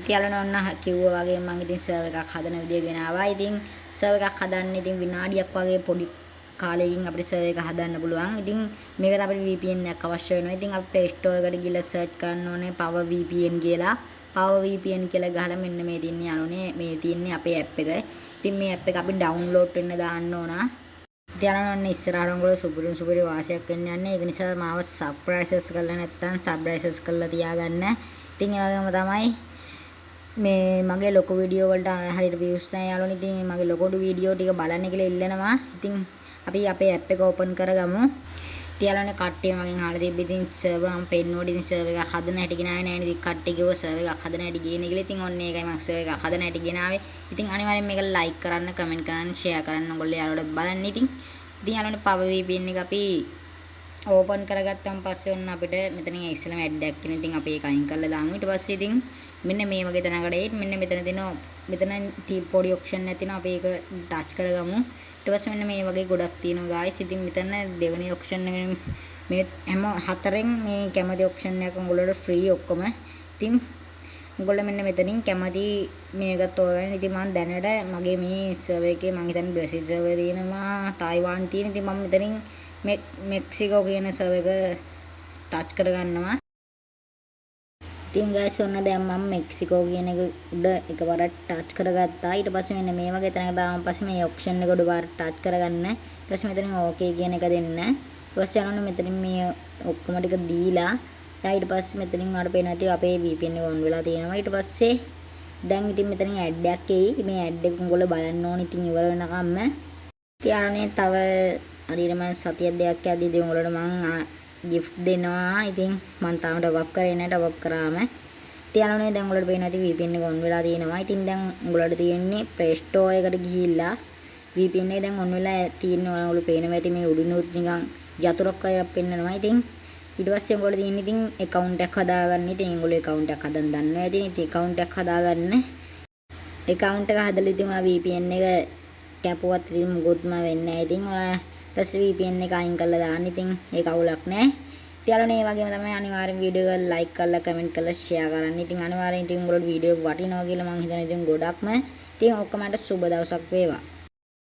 තියාලන ඔන්න කිව්වා වගේ මම ඉතින් සර්වර් එකක් හදන විදිය ගෙනාවා. ඉතින් සර්වර් එකක් හදන්න ඉතින් විනාඩියක් වගේ පොඩි කාලයකින් අපිට සර්වර් එක හදන්න පුළුවන්. ඉතින් මේකට අපිට VPN එකක් අවශ්‍ය වෙනවා. ඉතින් අපි Play Store එකට ගිහලා සර්ච් කරන්න ඕනේ Power VPN කියලා. Power VPN කියලා ගහලා මෙන්න මේ තියන්නේ අනුනේ මේ තියන්නේ අපේ app එක. ඉතින් මේ app එක අපි download වෙන්න දාන්න ඕන. ඉතින් ඔන්න ඉස්සරහට ඔයගොල්ලෝ සුපිරි වාසියක් වෙන්න යන්නේ. ඒක නිසා මාව subscribers කරලා නැත්නම් subscribers කරලා තියාගන්න. ඉතින් ඒ වගේම තමයි මේ මගේ ලොකු වීඩියෝ වලට හරියට views නැහැ යාළුවනේ. ඉතින් මගේ ලොකු වීඩියෝ ටික බලන්න කියලා ඉල්ලනවා. ඉතින් අපි අපේ app එක open කරගමු. ඉතින් යාළුවනේ කට්ටිය මගෙන් අහලා තිබ්බ ඉතින් server මම පෙන්නනවා. ඉතින් server එක හදන හැටි ගෙනාවේ නැහැ නේද? කට්ටිය කිව්ව server එකක් හදන හැටි ගේන්නේ කියලා. ඉතින් ඔන්න ඒකයි මම server එකක් හදන හැටි ගෙනාවේ. ඉතින් අනිවාර්යෙන් මේක like කරන්න, comment කරන්න, share කරන්න ඔයගොල්ලෝ යාළුවෝ බලන්න. ඉතින් යාළුවනේ Power VPN එක අපි ඕපන් කරගත්තාන් පස්සේ ඔන්න අපිට මෙතනින් ඉස්සෙල්ලාම ඇඩ් එකක් එන. ඉතින් අපි ඒක අයින් කරලා දාමු. ඊට පස්සේ ඉතින් මෙන්න මේ වගේ තැනකට එයි. මෙන්න මෙතන තියෙනවා මෙතන පොඩි ඔප්ෂන් එකක් තියෙනවා. අපි ඒක ටච් කරගමු. ඊට පස්සේ මෙන්න මේ වගේ ගොඩක් තියෙනවා guys. ඉතින් මෙතන දෙවෙනි ඔප්ෂන් එක මේ හැම හතරෙන් මේ කැමති ඔප්ෂන් එකක් උඹලට ෆ්‍රී ඔක්කොම. ඉතින් උඹලා මෙන්න මෙතනින් කැමති මේක තෝරගන්න. ඉතින් මම දැනට මගේ මේ සර්වර් එකේ මම හිතන්නේ බ්‍රසීල් සර්වර් තියෙනවා, තායිවාන් තියෙන. ඉතින් මම මෙතනින් මෙක්සිකෝ කියන සර්වර් එක ටච් කරගන්නවා. ඉතින් guys ඔන්න දැන් මම මෙක්සිකෝ කියන එක උඩ එකපාරට ටච් කරගත්තා. ඊට පස්සේ මෙන්න මේ වගේ තැනකට ආවම පස්සේ මේ ඔප්ෂන් එක උඩ පාරට ටච් කරගන්න. ඊට පස්සේ මෙතනින් ඕකේ කියන එක දෙන්න. ඊට පස්සේ යනවනේ මෙතනින් මේ ඔක්කොම ටික දීලා ඊට පස්සේ මෙතනින් ඔයාලට පේනවා ඇති අපේ VPN එක on වෙලා තියෙනවා. ඊට පස්සේ දැන් ඉතින් මෙතනින් ඇඩ් එකක් එයි. මේ ඇඩ් එක උඹලා බලන්න ඕනේ ඉතින් ඉවර වෙනකම්ම. තියාරනේ තව හරියටම සතියක් දෙකක් යද්දී ඉතින් උඹලට මම gift දෙනවා. ඉතින් මම තාම top up කරේ නැහැ. top up කරාම තියාරනේ දැන් උඹලට පේනවා ඇති VPN එක on වෙලා තියෙනවා. ඉතින් දැන් උඹලට තියෙන්නේ Play Store එකට ගිහිල්ලා VPN එක දැන් on වෙලා තියෙනවා. ඔයාලට පේනවා ඇති මේ උඩිනුත් නිකන් යතුරක් අයක් පෙන්නනවා. ඉතින් ඊට පස්සේ උඹලට තියෙන්නේ ඉතින් account එකක් හදාගන්න. ඉතින් ඒගොල්ලෝ account එකක් හදන්න දන්නවා. ඉතින් account එකක් හදාගන්න. account එක හදලා ඉතින් ඔයා VPN එක කැපුවත් ඉතින් මොකොත්ම වෙන්නේ නැහැ. ඉතින් ඔයා ඊපස්සේ VPN එක අයින් කරලා දාන්න. ඉතින් ඒක අවුලක් නැහැ. ඉතින් මේ වගේම තමයි අනිවාර්යෙන් වීඩියෝ එක like කරලා comment කරලා share කරන්න. ඉතින් අනිවාර්යෙන් ඉතින් උඹලට වීඩියෝ වටිනවා කියලා මම හිතනවා ඉතින් ගොඩක්ම. ඉතින් ඔක්කොමට සුබ දවසක් වේවා.